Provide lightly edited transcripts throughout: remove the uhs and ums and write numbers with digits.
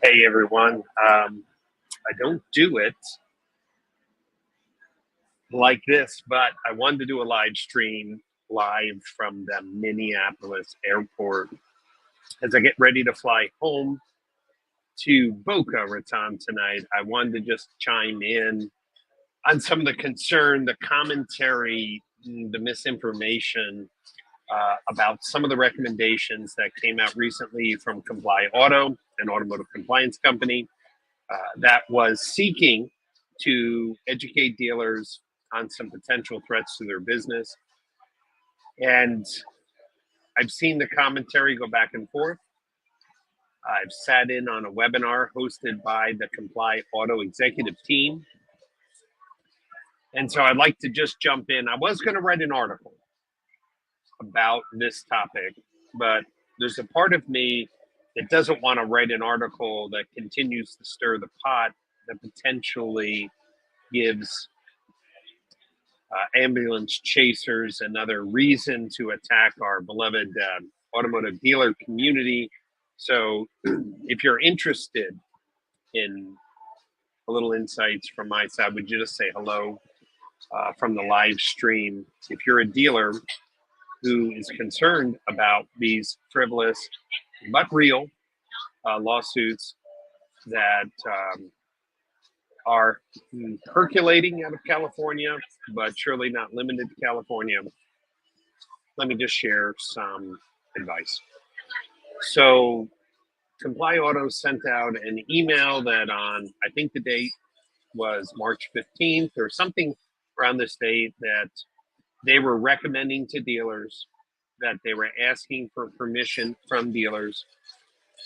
Hey everyone. I don't do it like this, but I wanted to do a live stream live from the Minneapolis airport as I get ready to fly home to Boca Raton tonight. I wanted to just chime in on some of the concern, the commentary, the misinformation about some of the recommendations that came out recently from ComplyAuto, an automotive compliance company that was seeking to educate dealers on some potential threats to their business. And I've seen the commentary go back and forth. I've sat in on a webinar hosted by the ComplyAuto executive team. And so I'd like to just jump in. I was going to write an article about this topic, but there's a part of me that doesn't want to write an article that continues to stir the pot, that potentially gives ambulance chasers another reason to attack our beloved automotive dealer community. So if you're interested in a little insights from my side, would you just say hello from the live stream? If you're a dealer who is concerned about these frivolous but real lawsuits that are percolating out of California, but surely not limited to California, let me just share some advice. So ComplyAuto sent out an email that on, I think the date was March 15th or something around this date, that they were recommending to dealers, that they were asking for permission from dealers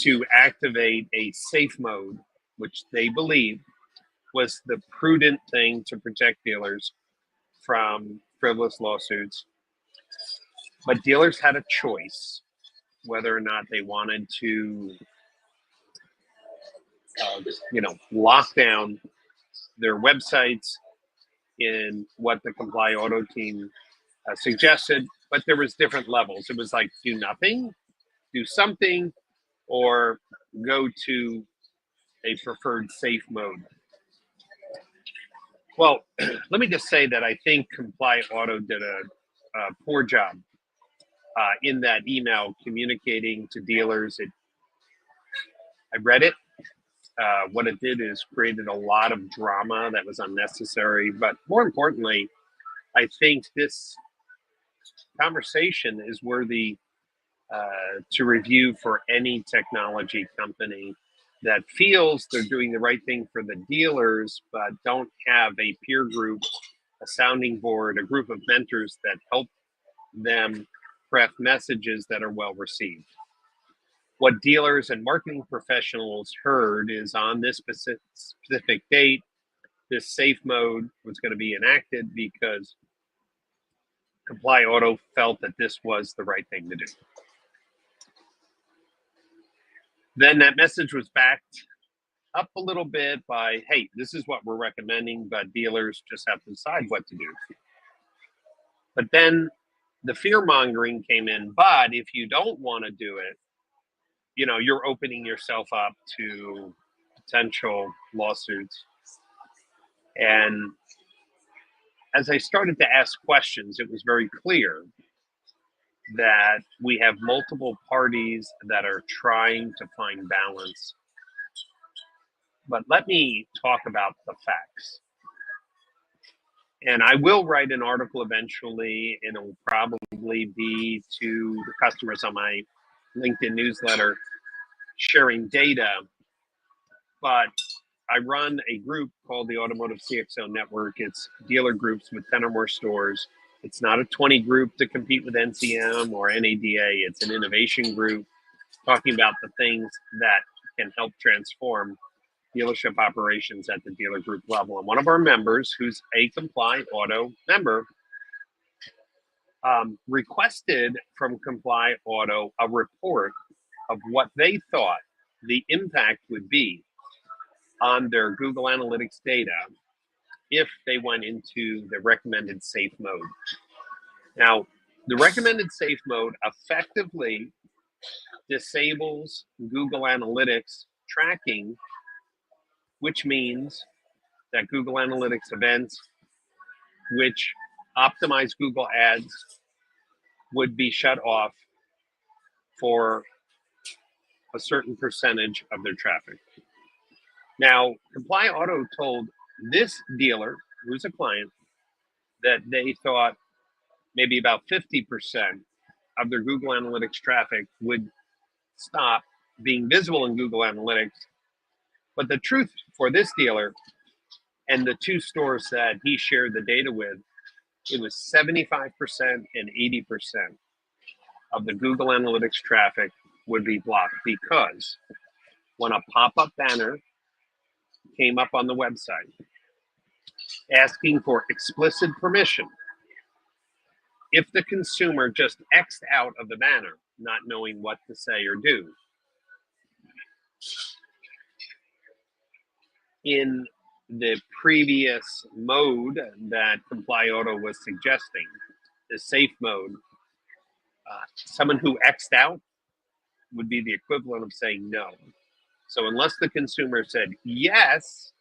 to activate a safe mode, which they believe was the prudent thing to protect dealers from frivolous lawsuits. But dealers had a choice whether or not they wanted to, lock down their websites in what the ComplyAuto team suggested. But there was different levels. It was like do nothing, do something, or go to a preferred safe mode. Well, let me just say that I think ComplyAuto did a poor job in that email communicating to dealers. I read it. What it did is created a lot of drama that was unnecessary. But more importantly, I think this conversation is worthy to review for any technology company that feels they're doing the right thing for the dealers, but don't have a peer group, a sounding board, a group of mentors that help them craft messages that are well received. What dealers and marketing professionals heard is on this specific date, this safe mode was going to be enacted because ComplyAuto felt that this was the right thing to do. Then that message was backed up a little bit by, hey, this is what we're recommending, but dealers just have to decide what to do. But then the fear mongering came in. But if you don't want to do it, you're opening yourself up to potential lawsuits. And as I started to ask questions, it was very clear that we have multiple parties that are trying to find balance. But let me talk about the facts. And I will write an article eventually, and it will probably be to the customers on my LinkedIn newsletter sharing data. But I run a group called the Automotive CXO Network. It's dealer groups with 10 or more stores. It's not a 20 group to compete with NCM or NADA. It's an innovation group talking about the things that can help transform dealership operations at the dealer group level. And one of our members, who's a ComplyAuto member, requested from ComplyAuto a report of what they thought the impact would be on their Google Analytics data if they went into the recommended safe mode. Now, the recommended safe mode effectively disables Google Analytics tracking, which means that Google Analytics events, which optimize Google ads, would be shut off for a certain percentage of their traffic. Now, ComplyAuto told this dealer, who's a client, that they thought maybe about 50% of their Google Analytics traffic would stop being visible in Google Analytics. But the truth for this dealer and the two stores that he shared the data with, it was 75% and 80% of the Google Analytics traffic would be blocked, because when a pop-up banner came up on the website asking for explicit permission, if the consumer just X'd out of the banner, not knowing what to say or do, in the previous mode that ComplyAuto was suggesting, the safe mode, someone who X'd out would be the equivalent of saying no. So unless the consumer said yes,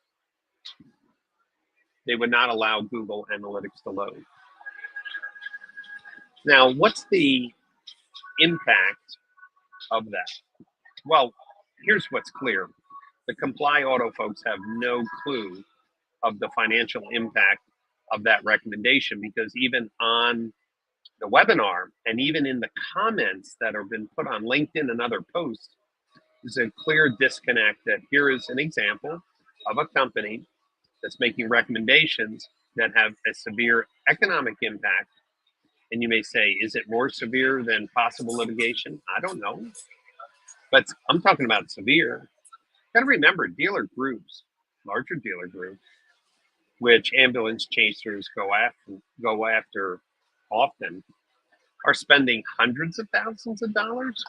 they would not allow Google Analytics to load. Now, what's the impact of that? Well, here's what's clear. The ComplyAuto folks have no clue of the financial impact of that recommendation, because even on the webinar and even in the comments that have been put on LinkedIn and other posts, there's a clear disconnect that here is an example of a company that's making recommendations that have a severe economic impact. And you may say, is it more severe than possible litigation? I don't know. But I'm talking about severe. Got to remember, dealer groups, larger dealer groups, which ambulance chasers go after often, are spending hundreds of thousands of dollars,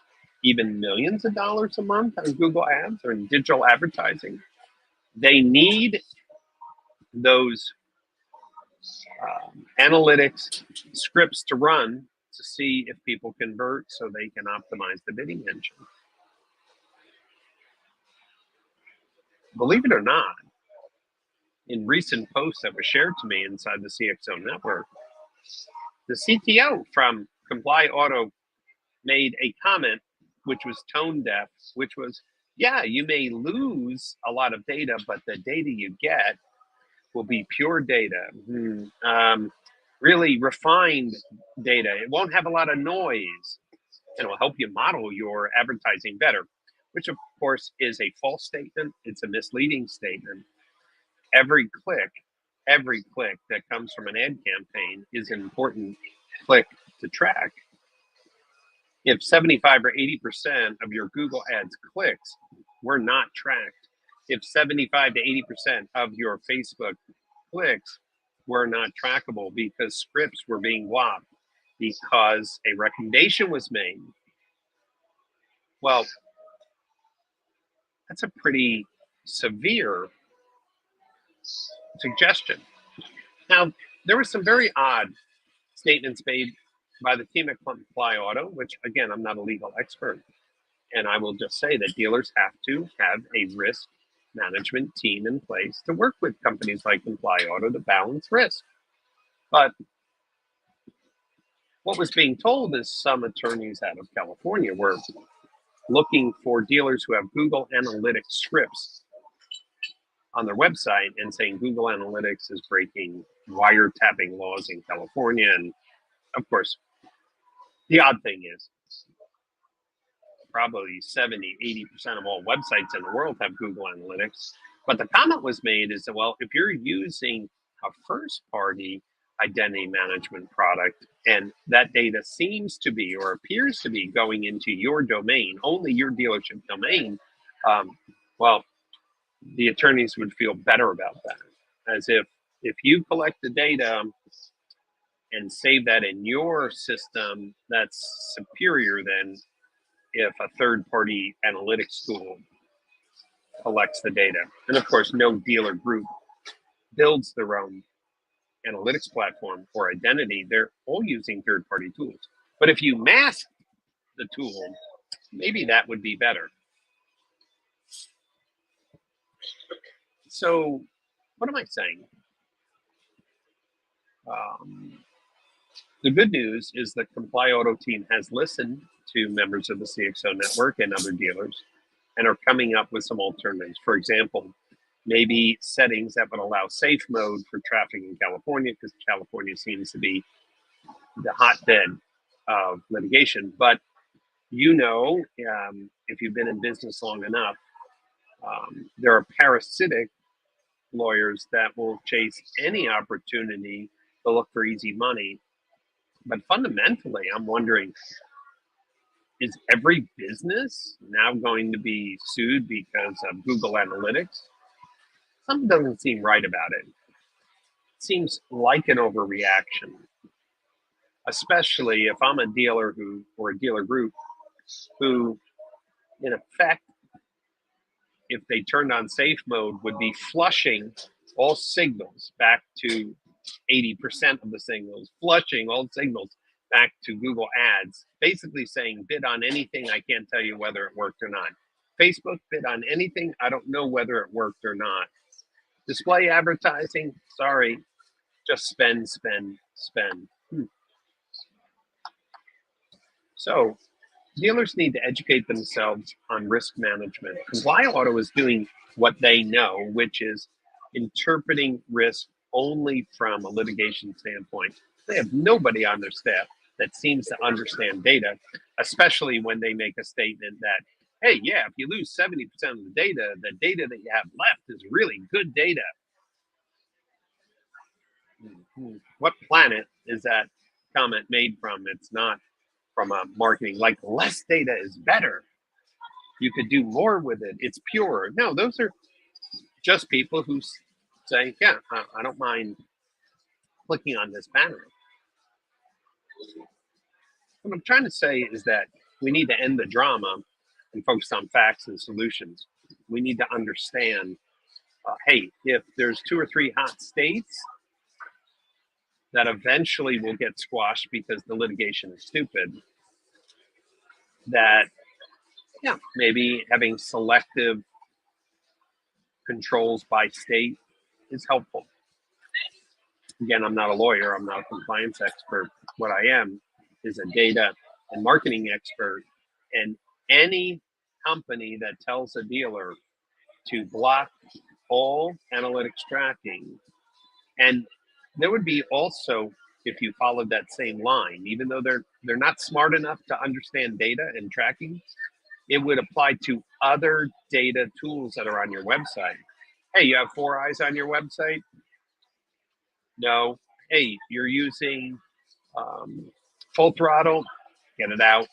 even millions of dollars a month on Google Ads or in digital advertising. They need those analytics scripts to run to see if people convert so they can optimize the bidding engine. Believe it or not, in recent posts that were shared to me inside the CXO network, the CTO from ComplyAuto made a comment which was tone deaf, which was, yeah, you may lose a lot of data, but the data you get will be pure data, really refined data. It won't have a lot of noise, and it will help you model your advertising better, which of course is a false statement. It's a misleading statement. Every click that comes from an ad campaign is an important click to track. If 75 or 80% of your Google Ads clicks were not tracked, if 75 to 80% of your Facebook clicks were not trackable because scripts were being blocked because a recommendation was made, well, that's a pretty severe suggestion. Now, there were some very odd statements made by the team at ComplyAuto, which, again, I'm not a legal expert. And I will just say that dealers have to have a risk management team in place to work with companies like ComplyAuto to balance risk. But what was being told is some attorneys out of California were looking for dealers who have Google Analytics scripts on their website and saying Google Analytics is breaking wiretapping laws in California. And of course, the odd thing is probably 70, 80% of all websites in the world have Google Analytics. But the comment was made is that, well, if you're using a first-party identity management product and that data seems to be or appears to be going into your domain, only your dealership domain, well, the attorneys would feel better about that. As if you collect the data and save that in your system, that's superior than if a third-party analytics tool collects the data. And of course, no dealer group builds their own analytics platform or identity. They're all using third-party tools. But if you mask the tool, maybe that would be better. So what am I saying? The good news is the ComplyAuto team has listened to members of the CXO network and other dealers and are coming up with some alternatives. For example, maybe settings that would allow safe mode for traffic in California, because California seems to be the hotbed of litigation. But if you've been in business long enough, there are parasitic lawyers that will chase any opportunity to look for easy money. But fundamentally, I'm wondering, is every business now going to be sued because of Google Analytics? Something doesn't seem right about it. It seems like an overreaction, especially if I'm a dealer or a dealer group who, in effect, if they turned on safe mode, would be flushing all signals back to 80% of the signals, flushing all signals back to Google Ads, basically saying bid on anything. I can't tell you whether it worked or not. Facebook, bid on anything. I don't know whether it worked or not. Display advertising, sorry, just spend, spend, spend. So dealers need to educate themselves on risk management. ComplyAuto is doing what they know, which is interpreting risk only from a litigation standpoint. They have nobody on their staff that seems to understand data, especially when they make a statement that, hey, yeah, if you lose 70% of the data that you have left is really good data. What planet is that comment made from? It's not from a marketing, like less data is better. You could do more with it. It's pure. No, those are just people who say, yeah, I don't mind clicking on this banner. What I'm trying to say is that we need to end the drama and focus on facts and solutions. We need to understand, hey, if there's 2 or 3 hot states that eventually will get squashed because the litigation is stupid, that, yeah, maybe having selective controls by state is helpful. Again, I'm not a lawyer, I'm not a compliance expert. What I am is a data and marketing expert. And any company that tells a dealer to block all analytics tracking, and there would be also, if you followed that same line, even though they're not smart enough to understand data and tracking, it would apply to other data tools that are on your website. Hey, you have 4 eyes on your website? No. Hey, you're using full throttle? Get it out.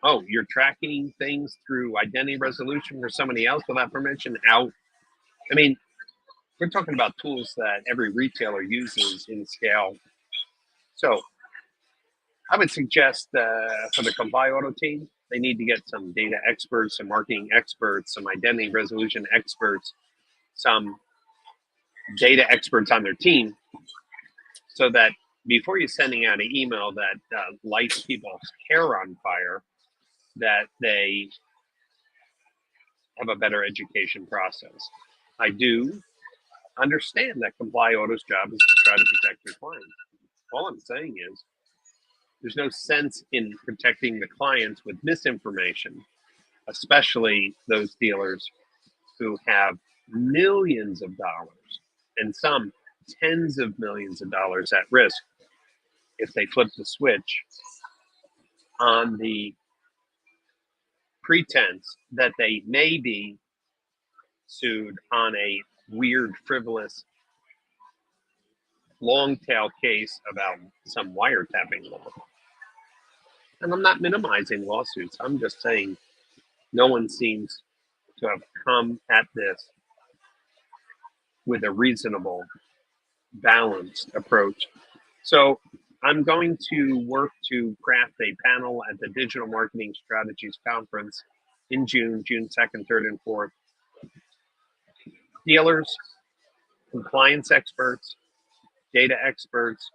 Oh, you're tracking things through identity resolution for somebody else without permission? Out. I mean, we're talking about tools that every retailer uses in scale. So I would suggest for the ComplyAuto team, they need to get some data experts, some marketing experts, some identity resolution experts, some data experts on their team, so that before you're sending out an email that lights people's hair on fire, that they have a better education process. I do understand that ComplyAuto's job is to try to protect their clients. All I'm saying is there's no sense in protecting the clients with misinformation, especially those dealers who have millions of dollars and some tens of millions of dollars at risk if they flip the switch on the pretense that they may be sued on a weird, frivolous, long tail case about some wiretapping law. And I'm not minimizing lawsuits. I'm just saying no one seems to have come at this with a reasonable, balanced approach. So I'm going to work to craft a panel at the Digital Marketing Strategies Conference in June 2nd, 3rd, and 4th. Dealers, compliance experts, data experts.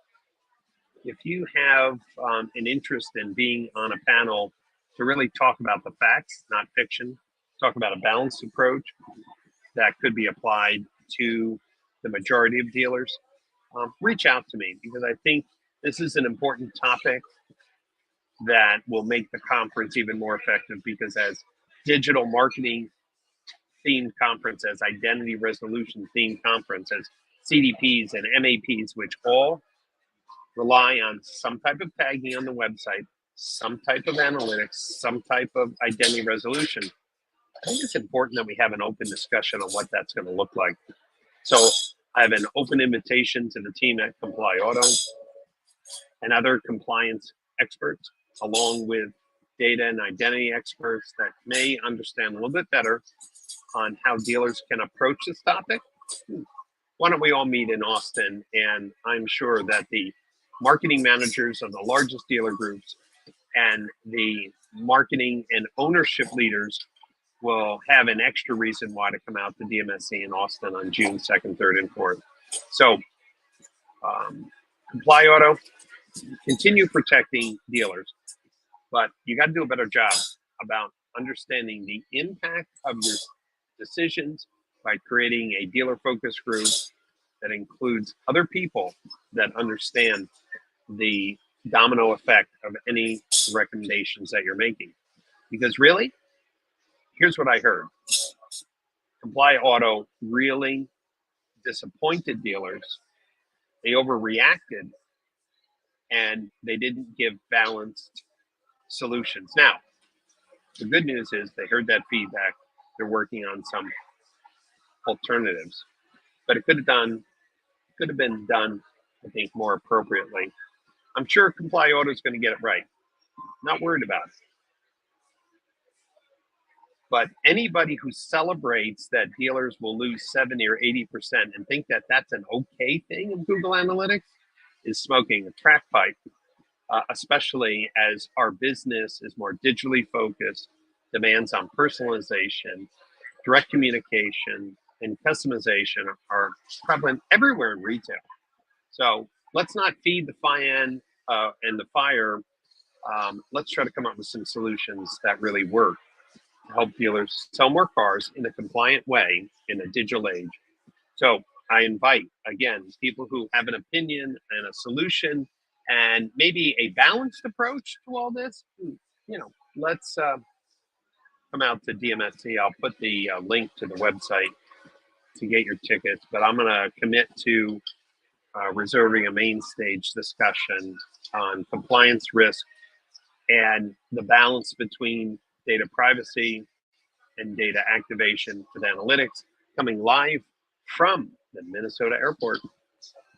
If you have an interest in being on a panel to really talk about the facts, not fiction, talk about a balanced approach, that could be applied to the majority of dealers, reach out to me, because I think this is an important topic that will make the conference even more effective, because as digital marketing themed conference, as identity resolution themed conference, as CDPs and MAPs, which all rely on some type of tagging on the website, some type of analytics, some type of identity resolution, I think it's important that we have an open discussion on what that's going to look like. So I have an open invitation to the team at ComplyAuto and other compliance experts, along with data and identity experts that may understand a little bit better on how dealers can approach this topic. Why don't we all meet in Austin? And I'm sure that the marketing managers of the largest dealer groups and the marketing and ownership leaders will have an extra reason why to come out to DMSC in Austin on June 2nd, 3rd, and 4th. So, ComplyAuto, continue protecting dealers, but you got to do a better job about understanding the impact of your decisions by creating a dealer focus group that includes other people that understand the domino effect of any recommendations that you're making. Because really, here's what I heard. ComplyAuto really disappointed dealers. They overreacted and they didn't give balanced solutions. Now, the good news is they heard that feedback. They're working on some alternatives, but it could have been done, I think, more appropriately. I'm sure ComplyAuto is going to get it right. Not worried about it. But anybody who celebrates that dealers will lose 70 or 80% and think that that's an okay thing in Google Analytics is smoking a crack pipe, especially as our business is more digitally focused, demands on personalization, direct communication, and customization are prevalent everywhere in retail. So let's not feed the fire and the fire. Let's try to come up with some solutions that really work to help dealers sell more cars in a compliant way in a digital age. So I invite, again, people who have an opinion and a solution and maybe a balanced approach to all this. Let's come out to DMSC. I'll put the link to the website to get your tickets, but I'm going to commit to reserving a main stage discussion on compliance risk and the balance between data privacy and data activation with analytics, coming live from the Minnesota airport.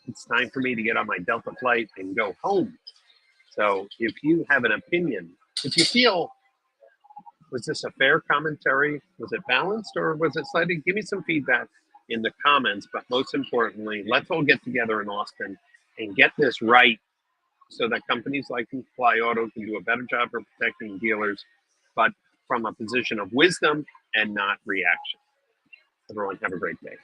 It's time for me to get on my Delta flight and go home. So if you have an opinion, if you feel, was this a fair commentary? Was it balanced, or was it slightly? Give me some feedback in the comments, but most importantly, let's all get together in Austin and get this right so that companies like ComplyAuto can do a better job of protecting dealers, but from a position of wisdom and not reaction. Everyone have a great day.